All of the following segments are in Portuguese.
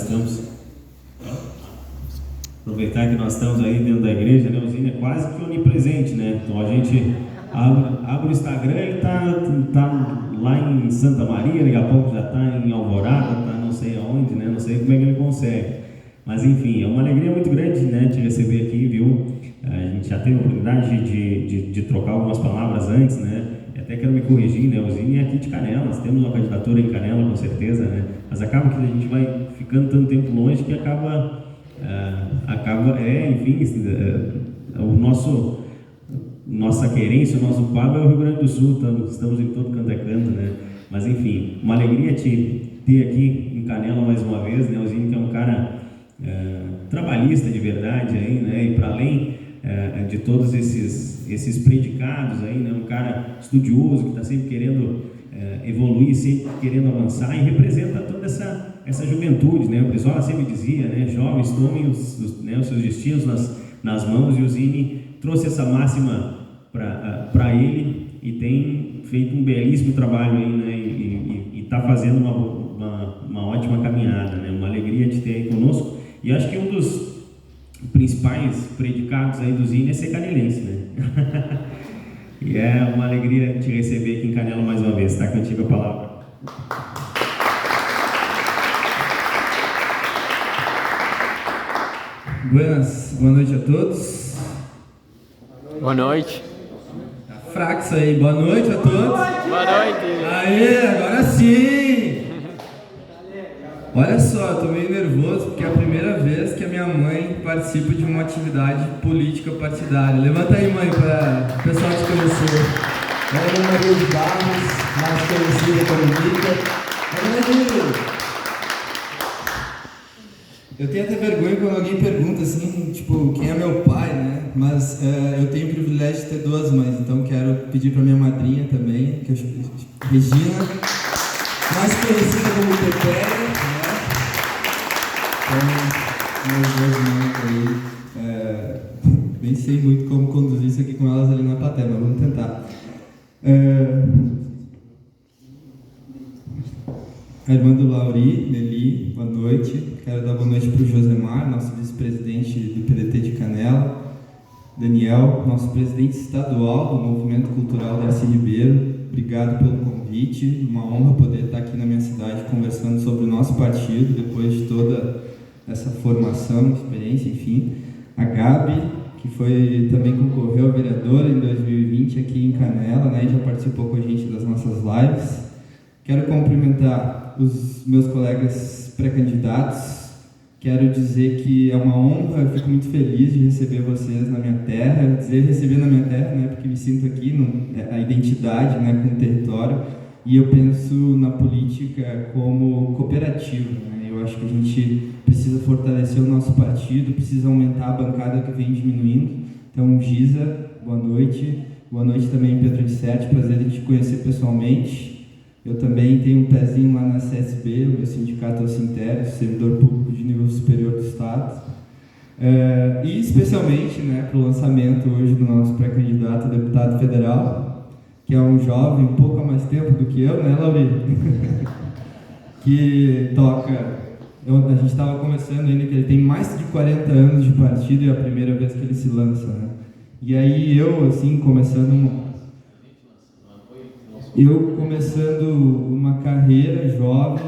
estamos... Aproveitar que nós estamos aí dentro da igreja, né? O Zine é quase que onipresente, né? Então a gente abre o Instagram, ele tá lá em Santa Maria, daqui a pouco já está em Alvorada, tá não sei aonde, né? Não sei como é que ele consegue. Mas enfim, é uma alegria muito grande, né, te receber aqui, viu? A gente já teve a oportunidade de trocar algumas palavras antes, né? Até quero me corrigir, né? O Zine é aqui de Canela, nós temos uma candidatura em Canela, com certeza, né? Mas acaba que a gente vai ficando tanto tempo longe que acaba nossa querência, o nosso pago é o Rio Grande do Sul, estamos em todo canto é canto, né? Mas enfim, uma alegria te ter aqui em Canela mais uma vez, né? O Zine que é um cara trabalhista de verdade aí, né? E para além de todos esses predicados aí, né? Um cara estudioso que está sempre querendo evoluir, sempre querendo avançar e representa toda essa juventude, né? O Brizola sempre dizia, né? Jovens, tomem os seus destinos nas mãos, e o Zine trouxe essa máxima para ele e tem feito um belíssimo trabalho aí, né? E está fazendo uma ótima caminhada, né? Uma alegria de ter aí conosco. E acho que um dos principais predicados aí do Zine é ser canelense, né? E é uma alegria te receber aqui em Canela mais uma vez. Está contigo a palavra. Boa noite a todos. Boa noite. Frax aí, boa noite a todos. Boa noite. Aê, agora sim. Olha só, eu tô meio nervoso porque é a primeira vez que a minha mãe participa de uma atividade política partidária. Levanta aí, mãe, para o pessoal te conhecer. Ana Maria de Barros, mais conhecida como Mica. Eu tenho até vergonha quando alguém pergunta assim, tipo, quem é meu pai, né? Mas eu tenho o privilégio de ter duas mães, então quero pedir para minha madrinha também, que Regina, mais conhecida como Pepe, né? Então, meus dois mães aí, nem sei muito como conduzir isso aqui com elas ali na plateia, mas vamos tentar. A irmã do Lauri, Nelly, boa noite. Quero dar boa noite para o Josemar, nosso vice-presidente do PDT de Canela. Daniel, nosso presidente estadual do Movimento Cultural Darcy Ribeiro. Obrigado pelo convite. Uma honra poder estar aqui na minha cidade conversando sobre o nosso partido, depois de toda essa formação, experiência, enfim. A Gabi, que também concorreu a vereadora em 2020 aqui em Canela, né, e já participou com a gente das nossas lives. Quero cumprimentar os meus colegas pré-candidatos. Quero dizer que é uma honra, eu fico muito feliz de receber vocês na minha terra. Dizer receber na minha terra, né, porque me sinto aqui, a identidade, né, com o território. E eu penso na política como cooperativa, né? Eu acho que a gente precisa fortalecer o nosso partido, precisa aumentar a bancada que vem diminuindo. Então, Giza, boa noite. Boa noite também, Pedro de Sete, prazer em te conhecer pessoalmente. Eu também tenho um pezinho lá na CSB, o meu sindicato é o Sinter, servidor público de nível superior do Estado. E especialmente, né, para o lançamento hoje do nosso pré-candidato a deputado federal, que é um jovem um pouco há mais tempo do que eu, né, Lauri? Que toca... a gente estava conversando ainda que ele tem mais de 40 anos de partido e é a primeira vez que ele se lança, né? E aí eu, assim, começando uma carreira jovem,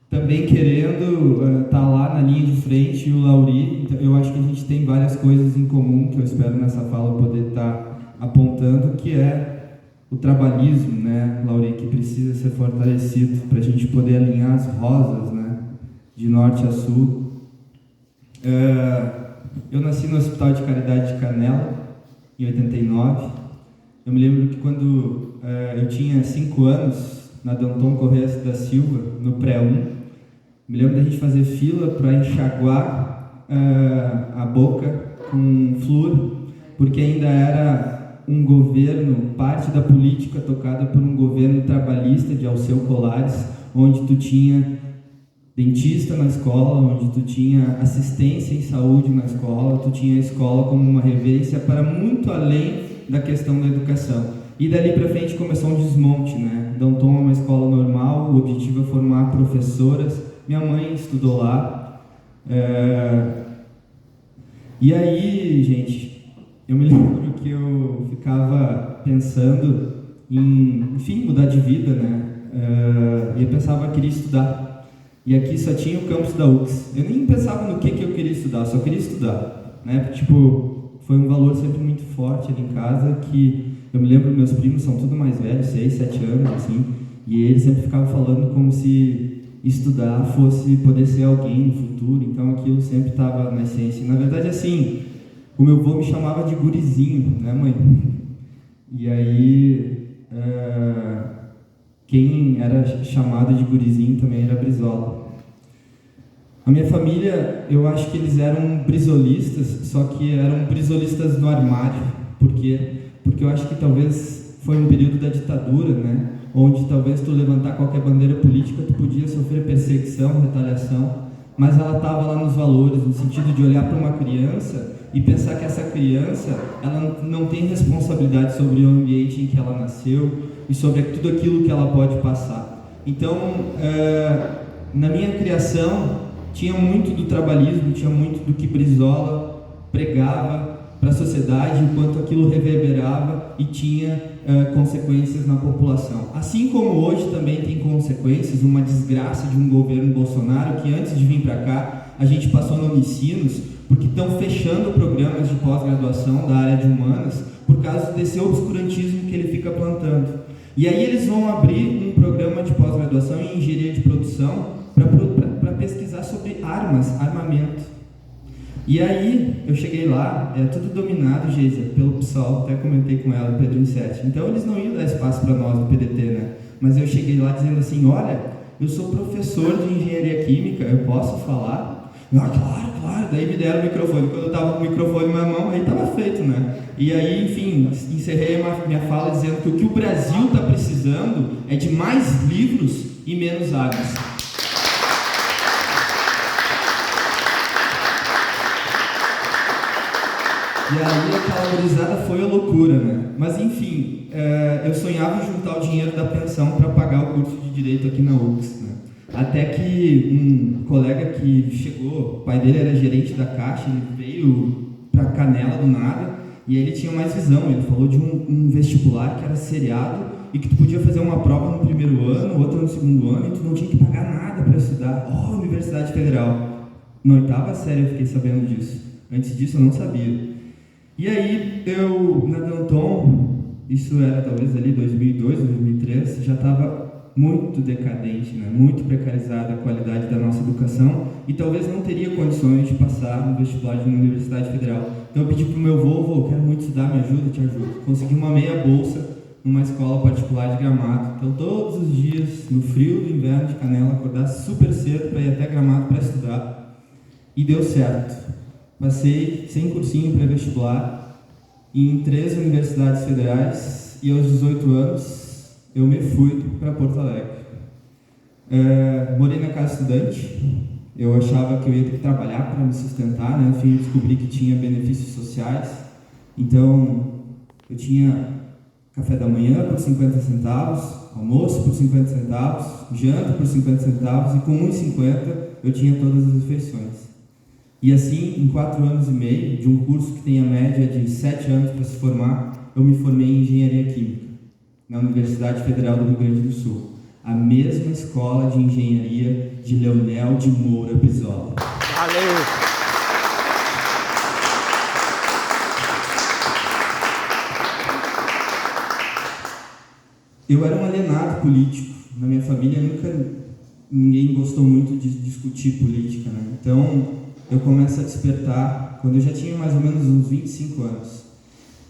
também querendo estar lá na linha de frente, e o Lauri, então, eu acho que a gente tem várias coisas em comum, que eu espero nessa fala poder estar apontando, que é o trabalhismo, né, Lauri, que precisa ser fortalecido para a gente poder alinhar as rosas, né, de norte a sul. Eu nasci no Hospital de Caridade de Canela, em 89. Eu me lembro que quando eu tinha 5 anos, na Danton Correia da Silva, no pré-1, me lembro da gente fazer fila para enxaguar a boca com flúor, porque ainda era um governo, parte da política tocada por um governo trabalhista de Alceu Colares, onde tu tinha dentista na escola, onde tu tinha assistência em saúde na escola, tu tinha a escola como uma referência para muito além da questão da educação. E dali para frente começou um desmonte, né? Danton é uma escola normal, o objetivo é formar professoras minha mãe estudou lá. E aí, gente, eu me lembro que eu ficava pensando em, enfim, mudar de vida, né? E eu pensava que queria estudar. E aqui só tinha o campus da UX. Eu nem pensava no que eu queria estudar, só queria estudar, né? Tipo, foi um valor sempre muito forte ali em casa, que eu me lembro, meus primos são tudo mais velhos, 6, 7 anos, assim, e eles sempre ficavam falando como se estudar fosse poder ser alguém no futuro, então aquilo sempre estava na essência. Na verdade, assim, o meu avô me chamava de gurizinho, né, mãe? E aí, quem era chamado de gurizinho também era Brizola. A minha família, eu acho que eles eram brizolistas, só que eram brizolistas no armário. Por quê? Porque eu acho que talvez foi um período da ditadura, né? Onde talvez tu levantar qualquer bandeira política, tu podia sofrer perseguição, retaliação, mas ela estava lá nos valores, no sentido de olhar para uma criança e pensar que essa criança, ela não tem responsabilidade sobre o ambiente em que ela nasceu e sobre tudo aquilo que ela pode passar. Então, na minha criação, tinha muito do trabalhismo, tinha muito do que Brizola pregava para a sociedade, enquanto aquilo reverberava e tinha consequências na população. Assim como hoje também tem consequências, uma desgraça de um governo Bolsonaro, que antes de vir para cá, a gente passou no Unicinos, porque estão fechando programas de pós-graduação da área de humanas, por causa desse obscurantismo que ele fica plantando. E aí eles vão abrir um programa de pós-graduação em engenharia de produção para pesquisar sobre armamento. E aí, eu cheguei lá, é tudo dominado, Geisa, pelo PSOL, até comentei com ela, Pedro Insetti. Então, eles não iam dar espaço para nós do PDT, né? Mas eu cheguei lá dizendo assim, olha, eu sou professor de engenharia química, eu posso falar? Claro. Daí me deram o microfone. Quando eu estava com o microfone na mão, aí estava feito, né? E aí, enfim, encerrei minha fala dizendo que o que o Brasil está precisando é de mais livros e menos armas. E aí aquela gurizada foi a loucura, né? Mas enfim, eu sonhava em juntar o dinheiro da pensão para pagar o curso de Direito aqui na UFS, né? Até que um colega que chegou, o pai dele era gerente da Caixa, ele veio para Canela do nada, e aí ele tinha mais visão, ele falou de um vestibular que era seriado e que tu podia fazer uma prova no primeiro ano, outra no segundo ano, e tu não tinha que pagar nada para estudar. Universidade Federal. Na 8ª série eu fiquei sabendo disso. Antes disso eu não sabia. E aí, na Danton, isso era talvez ali 2002, 2003, já estava muito decadente, né? Muito precarizada a qualidade da nossa educação e talvez não teria condições de passar no vestibular de uma universidade federal. Então eu pedi para o meu avô, quero muito estudar, me ajuda, te ajudo. Consegui uma meia bolsa numa escola particular de Gramado. Então todos os dias, no frio do inverno de Canela, acordar super cedo para ir até Gramado para estudar. E deu certo. Passei sem cursinho pré-vestibular em 3 universidades federais e aos 18 anos eu me fui para Porto Alegre. Morei na casa estudante, eu achava que eu ia ter que trabalhar para me sustentar, né? No fim eu descobri que tinha benefícios sociais, então eu tinha café da manhã por 50 centavos, almoço por 50 centavos, janta por 50 centavos e com 1,50 eu tinha todas as refeições. E assim, em 4 anos e meio, de um curso que tem a média de 7 anos para se formar, eu me formei em Engenharia Química, na Universidade Federal do Rio Grande do Sul. A mesma escola de engenharia de Leonel de Moura Brizola. Valeu! Eu era um alienado político. Na minha família ninguém gostou muito de discutir política, né? Então, eu começo a despertar quando eu já tinha mais ou menos uns 25 anos.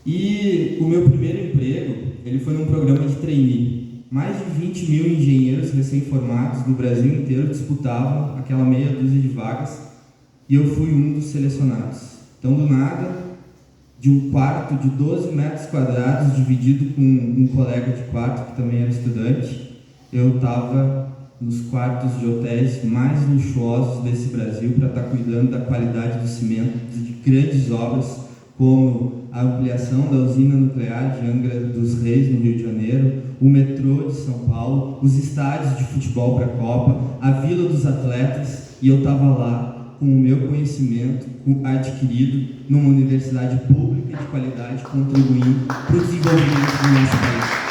E o meu primeiro emprego, ele foi num programa de trainee. Mais de 20 mil engenheiros recém-formados do Brasil inteiro disputavam aquela meia dúzia de vagas e eu fui um dos selecionados. Então, do nada, de um quarto de 12 metros quadrados, dividido com um colega de quarto que também era estudante, eu estava nos quartos de hotéis mais luxuosos desse Brasil para estar cuidando da qualidade do cimento de grandes obras como a ampliação da usina nuclear de Angra dos Reis, no Rio de Janeiro, o metrô de São Paulo, os estádios de futebol para a Copa, a Vila dos Atletas, e eu estava lá com o meu conhecimento adquirido numa universidade pública de qualidade, contribuindo para o desenvolvimento do nosso país.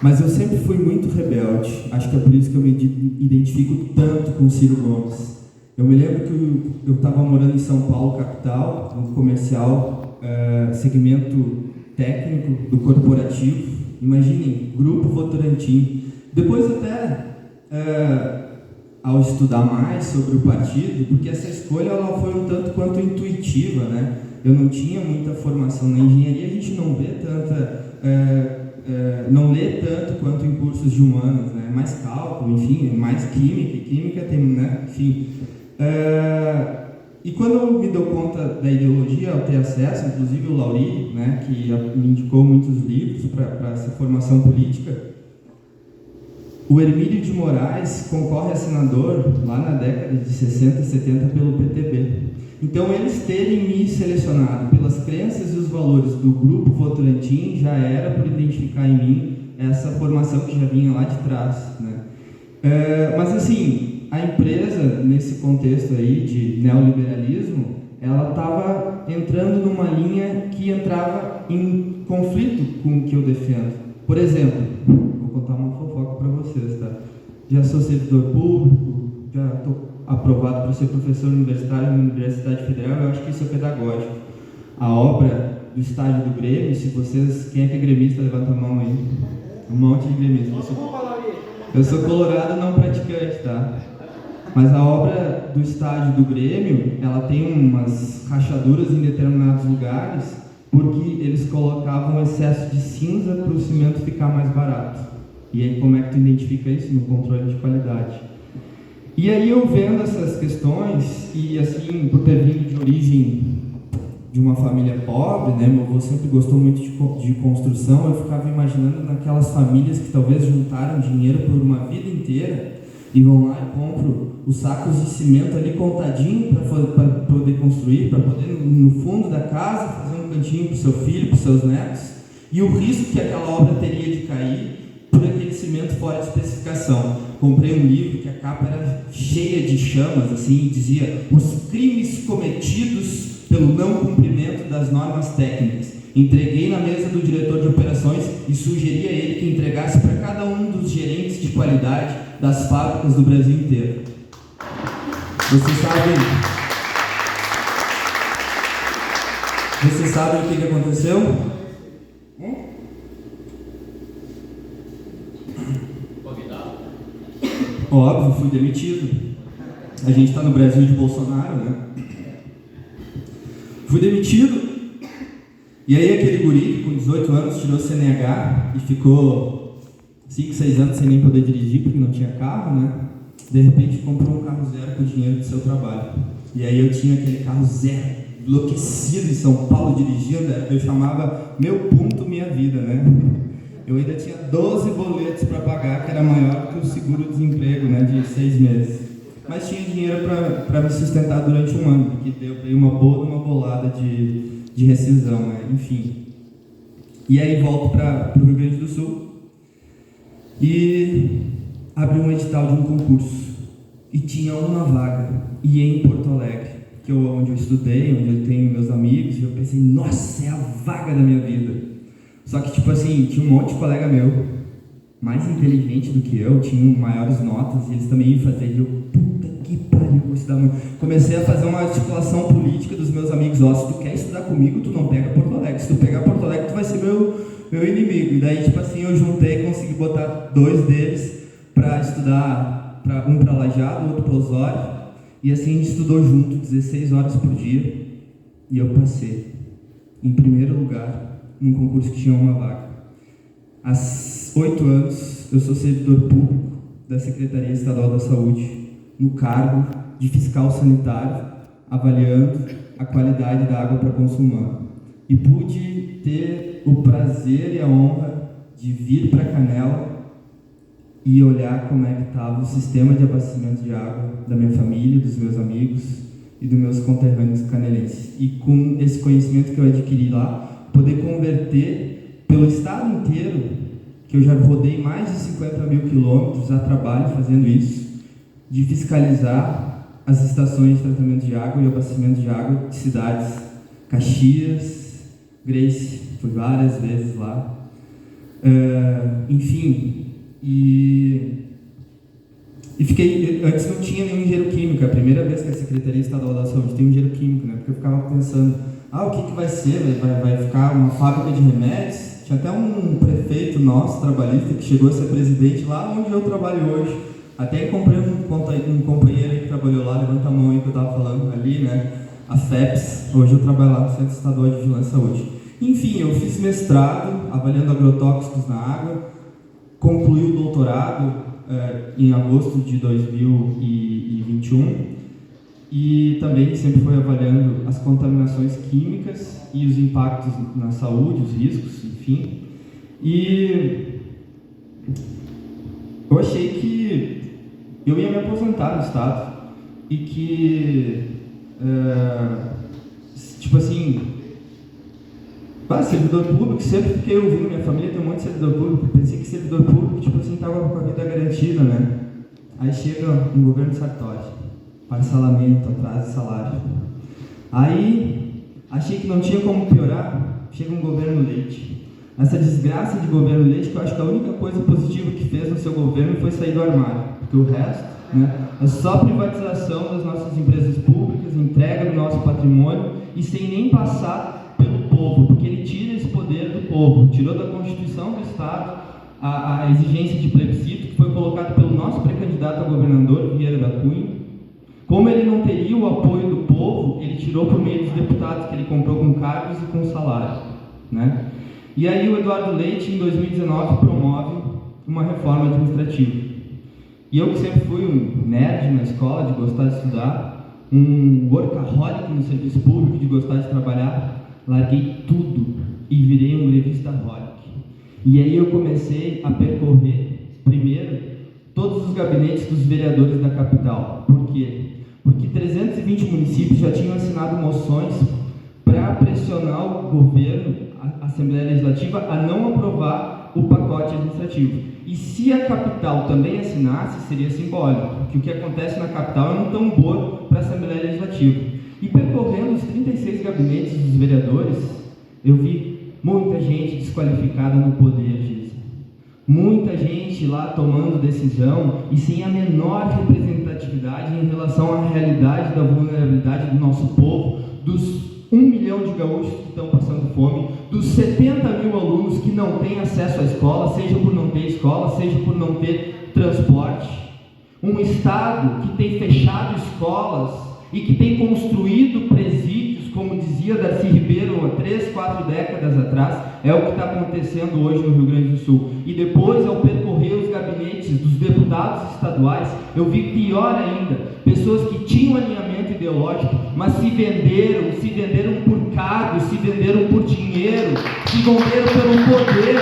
Mas eu sempre fui muito rebelde, acho que é por isso que eu me identifico tanto com o Ciro Gomes. Eu me lembro que eu estava morando em São Paulo, capital, no comercial, segmento técnico do corporativo. Imaginem, Grupo Votorantim. Depois até, ao estudar mais sobre o partido, porque essa escolha ela foi um tanto quanto intuitiva, né? Eu não tinha muita formação na engenharia, a gente não vê não lê tanto quanto em cursos de humanas, né? Mais cálculo, enfim, mais química, e química tem, né? Enfim. E quando eu me dou conta da ideologia, ao ter acesso, inclusive o Lauri, né, que me indicou muitos livros para essa formação política, o Hermílio de Moraes concorre a senador lá na década de 60 e 70 pelo PTB. Então, eles terem me selecionado pelas crenças e os valores do Grupo Votorantim já era por identificar em mim essa formação que já vinha lá de trás, né? Mas, assim, a empresa, nesse contexto aí de neoliberalismo, ela estava entrando numa linha que entrava em conflito com o que eu defendo. Por exemplo, vou contar uma fofoca para vocês, tá? Já sou servidor público, já estou aprovado para ser professor universitário na Universidade Federal, eu acho que isso é pedagógico. A obra do estádio do Grêmio, se vocês... Quem é que é gremista? Levanta a mão aí. Um monte de gremistas. Eu sou colorado, não praticante, tá? Mas a obra do estádio do Grêmio, ela tem umas rachaduras em determinados lugares, porque eles colocavam excesso de cinza para o cimento ficar mais barato. E aí, como é que tu identifica isso? No controle de qualidade. E aí, eu vendo essas questões, e assim, por ter vindo de origem de uma família pobre, né, meu avô sempre gostou muito de construção, eu ficava imaginando naquelas famílias que talvez juntaram dinheiro por uma vida inteira e vão lá e compram os sacos de cimento ali contadinho para poder construir, para poder, no fundo da casa, fazer um cantinho para o seu filho, para os seus netos, e o risco que aquela obra teria de cair por aquele cimento fora de especificação. Comprei um livro que a capa era cheia de chamas, assim, dizia: os crimes cometidos pelo não cumprimento das normas técnicas. Entreguei na mesa do diretor de operações e sugeri a ele que entregasse para cada um dos gerentes de qualidade das fábricas do Brasil inteiro. Vocês sabem o que aconteceu? Óbvio, fui demitido. A gente está no Brasil de Bolsonaro, né? Fui demitido. E aí aquele guri que com 18 anos tirou CNH e ficou 5, 6 anos sem nem poder dirigir porque não tinha carro, né? De repente comprou um carro zero com o dinheiro do seu trabalho. E aí eu tinha aquele carro zero, enlouquecido em São Paulo dirigindo, eu chamava meu ponto, minha vida, né? Eu ainda tinha 12 boletos para pagar, que era maior que o seguro-desemprego, né, de 6 meses. Mas tinha dinheiro para me sustentar durante um ano, porque dei uma bolada de rescisão, né, enfim. E aí volto para o Rio Grande do Sul e abri um edital de um concurso. E tinha uma vaga, e em Porto Alegre, onde eu estudei, onde eu tenho meus amigos, e eu pensei, nossa, é a vaga da minha vida. Só que, tipo assim, tinha um monte de colega meu, mais inteligente do que eu, tinham maiores notas, e eles também iam fazer, e eu, puta que pariu, vou estudar muito. Comecei a fazer uma articulação política dos meus amigos, ó, se tu quer estudar comigo, tu não pega Porto Alegre, se tu pegar Porto Alegre, tu vai ser meu inimigo. E daí, tipo assim, eu juntei e consegui botar 2 deles para estudar, um para Lajeado, outro para Osório, e assim a gente estudou junto, 16 horas por dia, e eu passei, em primeiro lugar, num concurso que tinha uma vaga. Há 8 anos, eu sou servidor público da Secretaria Estadual da Saúde, no cargo de fiscal sanitário, avaliando a qualidade da água para consumo humano. E pude ter o prazer e a honra de vir para Canela e olhar como é que estava o sistema de abastecimento de água da minha família, dos meus amigos, e dos meus conterrâneos canelenses. E com esse conhecimento que eu adquiri lá, poder converter pelo estado inteiro, que eu já rodei mais de 50 mil quilômetros a trabalho fazendo isso, de fiscalizar as estações de tratamento de água e abastecimento de água de cidades, Caxias, Grace, fui várias vezes lá, enfim, e fiquei, antes não tinha nenhum engenheiro químico, é a primeira vez que a Secretaria Estadual da Saúde tem um engenheiro químico, né? Porque eu ficava pensando, o que vai ser? Vai ficar uma fábrica de remédios? Tinha até um prefeito nosso, trabalhista, que chegou a ser presidente lá onde eu trabalho hoje. Até encontrei um companheiro aí que trabalhou lá, levanta a mão aí que eu estava falando ali, né? A FEPS, hoje eu trabalho lá no Centro Estadual de Vigilância à Saúde. Enfim, eu fiz mestrado, avaliando agrotóxicos na água, concluí o doutorado em agosto de 2021 e também sempre foi avaliando as contaminações químicas e os impactos na saúde, os riscos, enfim. E eu achei que eu ia me aposentar no estado e que, servidor público, sempre fiquei ouvindo, minha família tem um monte de servidor público, pensei que servidor público, estava com a vida garantida, né? Aí chega um governo Sartori, parcelamento, atraso de salário. Aí, achei que não tinha como piorar, chega um governo Leite. Essa desgraça de governo Leite, que eu acho que a única coisa positiva que fez no seu governo foi sair do armário, porque o resto, né, é só privatização das nossas empresas públicas, entrega do nosso patrimônio e sem nem passar pelo povo, porque ele tira esse poder do povo, tirou da Constituição do Estado a exigência de plebiscito que foi colocada pelo nosso pré-candidato a governador, Vieira da Cunha. Como ele não teria o apoio do povo, ele tirou por meio dos deputados que ele comprou com cargos e com salário, né? E aí o Eduardo Leite, em 2019, promove uma reforma administrativa. E eu que sempre fui um nerd na escola, de gostar de estudar, um workaholic no serviço público, de gostar de trabalhar, larguei tudo e virei um grevista-holic. E aí eu comecei a percorrer, primeiro, todos os gabinetes dos vereadores da capital. Por quê? Porque 320 municípios já tinham assinado moções para pressionar o governo, a Assembleia Legislativa, a não aprovar o pacote administrativo. E se a capital também assinasse, seria simbólico, porque o que acontece na capital é um tambor para a Assembleia Legislativa. E percorrendo os 36 gabinetes dos vereadores, eu vi muita gente desqualificada no poder, Geisa. Muita gente lá tomando decisão e sem a menor representatividade em relação à realidade da vulnerabilidade do nosso povo, dos 1 milhão de gaúchos que estão passando fome, dos 70 mil alunos que não têm acesso à escola, seja por não ter escola, seja por não ter transporte. Um Estado que tem fechado escolas e que tem construído presídios, como dizia Darcy Ribeiro há 3, 4 décadas atrás, é o que está acontecendo hoje no Rio Grande do Sul. E depois, ao percorrer os gabinetes dos deputados estaduais, eu vi pior ainda, pessoas que tinham alinhamento ideológico, mas se venderam por cargos, se venderam por dinheiro, se venderam pelo poder.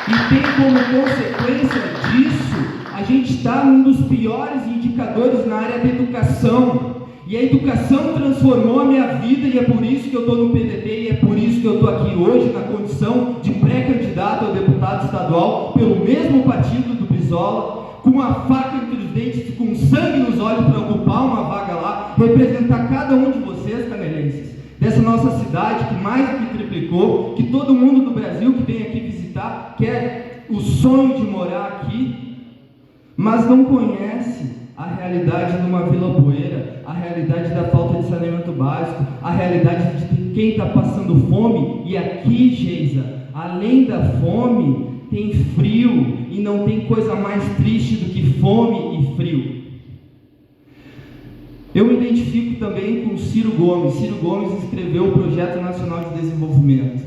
E tem como consequência disso, a gente está num dos piores indicadores na área da educação. E a educação transformou a minha vida e é por isso que eu estou no PDT e é por isso que eu estou aqui hoje na condição de pré-candidato a deputado estadual pelo mesmo partido do Brizola, com a faca entre os dentes, com sangue nos olhos para ocupar uma vaga lá, representar cada um de vocês, canelenses, dessa nossa cidade que mais do que triplicou, que todo mundo do Brasil que vem aqui visitar quer o sonho de morar aqui, mas não conhece a realidade de uma Vila Poeira, a realidade da falta de saneamento básico, a realidade de quem está passando fome. E aqui, Geisa, além da fome, tem frio, e não tem coisa mais triste do que fome e frio. Eu me identifico também com Ciro Gomes. Ciro Gomes escreveu o Projeto Nacional de Desenvolvimento.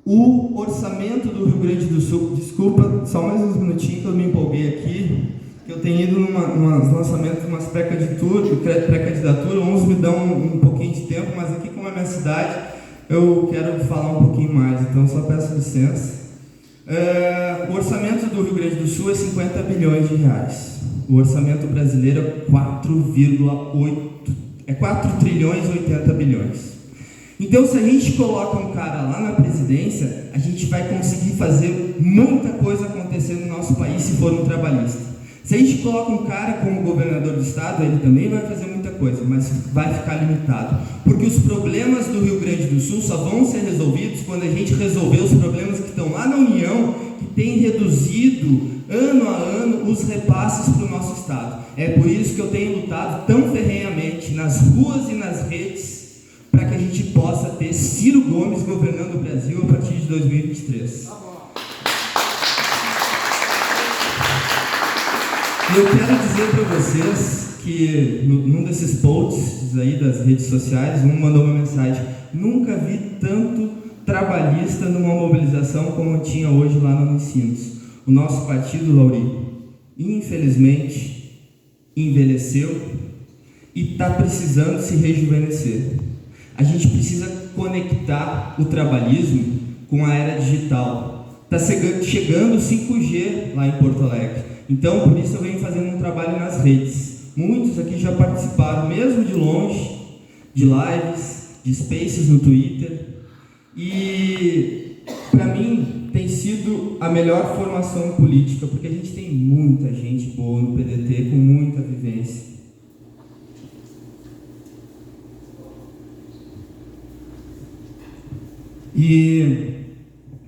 O orçamento do Rio Grande do Sul, desculpa, só mais uns minutinhos que eu me empolguei aqui, que eu tenho ido nos lançamentos de umas pré-candidatura, uns me dão um pouquinho de tempo, mas aqui como é a minha cidade, eu quero falar um pouquinho mais, então só peço licença. O orçamento do Rio Grande do Sul é 50 bilhões de reais. O orçamento brasileiro é 4 trilhões e 80 bilhões. Então, se a gente coloca um cara lá na presidência, a gente vai conseguir fazer muita coisa acontecer no nosso país se for um trabalhista. Se a gente coloca um cara como governador do estado, ele também vai fazer muita coisa, mas vai ficar limitado. Porque os problemas do Rio Grande do Sul só vão ser resolvidos quando a gente resolver os problemas que estão lá na União, que tem reduzido ano a ano os repasses para o nosso estado. É por isso que eu tenho lutado tão ferrenhamente nas ruas e nas redes para que a gente possa ter Ciro Gomes governando o Brasil a partir de 2023. E eu quero dizer para vocês que num desses posts aí das redes sociais, um mandou uma mensagem: nunca vi tanto trabalhista numa mobilização como tinha hoje lá no Unicinos. O nosso partido, Lauri, infelizmente, envelheceu e está precisando se rejuvenescer. A gente precisa conectar o trabalhismo com a era digital. Está chegando o 5G lá em Porto Alegre. Então, por isso eu venho fazendo um trabalho nas redes. Muitos aqui já participaram, mesmo de longe, de lives, de spaces no Twitter. E, para mim, tem sido a melhor formação política, porque a gente tem muita gente boa no PDT, com muita vivência. E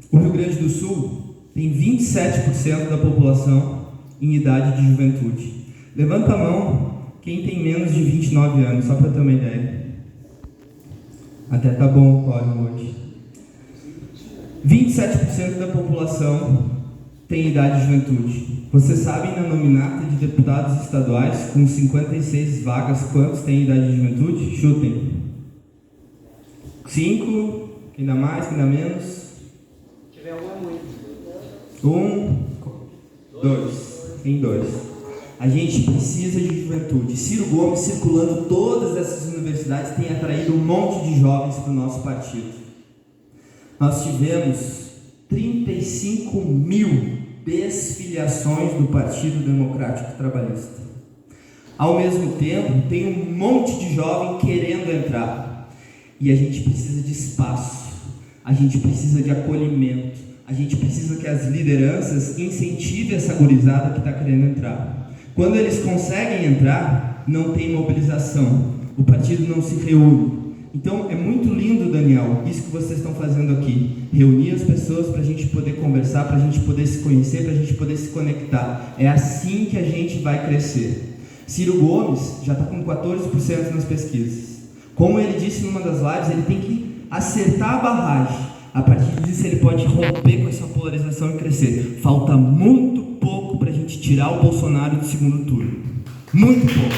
o Rio Grande do Sul tem 27% da população em idade de juventude. Levanta a mão quem tem menos de 29 anos, só para ter uma ideia. Até tá bom o quórum hoje. 27% da população tem idade de juventude. Vocês sabem, na nominata de deputados estaduais, com 56 vagas, quantos têm idade de juventude? Chutem. 5? Quem dá mais, quem dá menos? Se tiver um é muito. 2. Tem 2. A gente precisa de juventude. Ciro Gomes, circulando todas essas universidades, tem atraído um monte de jovens para o nosso partido. Nós tivemos 35 mil desfiliações do Partido Democrático Trabalhista. Ao mesmo tempo, tem um monte de jovem querendo entrar. E a gente precisa de espaço. A gente precisa de acolhimento, a gente precisa que as lideranças incentivem essa gurizada que está querendo entrar. Quando eles conseguem entrar, não tem mobilização, o partido não se reúne. Então é muito lindo, Daniel, isso que vocês estão fazendo aqui, reunir as pessoas para a gente poder conversar, para a gente poder se conhecer, para a gente poder se conectar. É assim que a gente vai crescer. Ciro Gomes já está com 14% nas pesquisas. Como ele disse numa das lives, ele tem que acertar a barragem. A partir disso ele pode romper com essa polarização e crescer. Falta muito pouco para a gente tirar o Bolsonaro do segundo turno. Muito pouco.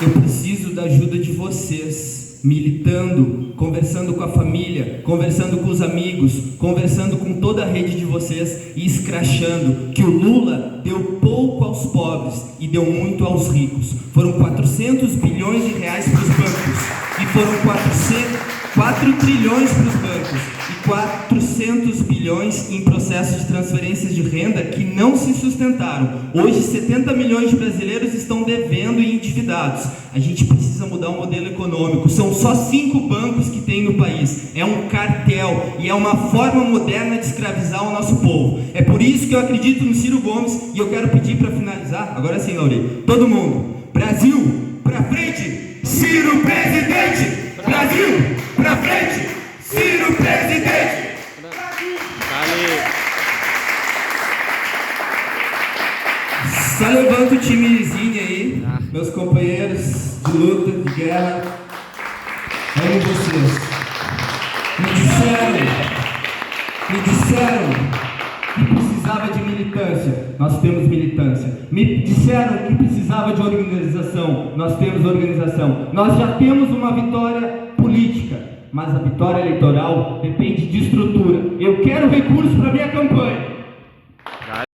Eu preciso da ajuda de vocês, militando, conversando com a família, conversando com os amigos, conversando com toda a rede de vocês e escrachando que o Lula deu pouco aos pobres e deu muito aos ricos. Foram 400 bilhões de reais para os bancos e foram 4 trilhões para os bancos e 400 bilhões em processos de transferências de renda que não se sustentaram. Hoje 70 milhões de brasileiros estão devendo e endividados. A gente precisa mudar o modelo econômico. São só 5 bancos que tem no país. É um cartel e é uma forma moderna de escravizar o nosso povo. É por isso que eu acredito no Ciro Gomes e eu quero pedir para finalizar, agora sim, Lauri, todo mundo, Brasil, pra frente, Ciro presidente! Brasil, pra frente, Ciro presidente! Só levanta o timezinho aí, meus companheiros de luta, de guerra. Amo vocês. Me disseram que precisava de militância. Nós temos militância. Me disseram que precisava de organização. Nós temos organização. Nós já temos uma vitória política, mas a vitória eleitoral depende de estrutura. Eu quero recursos para minha campanha.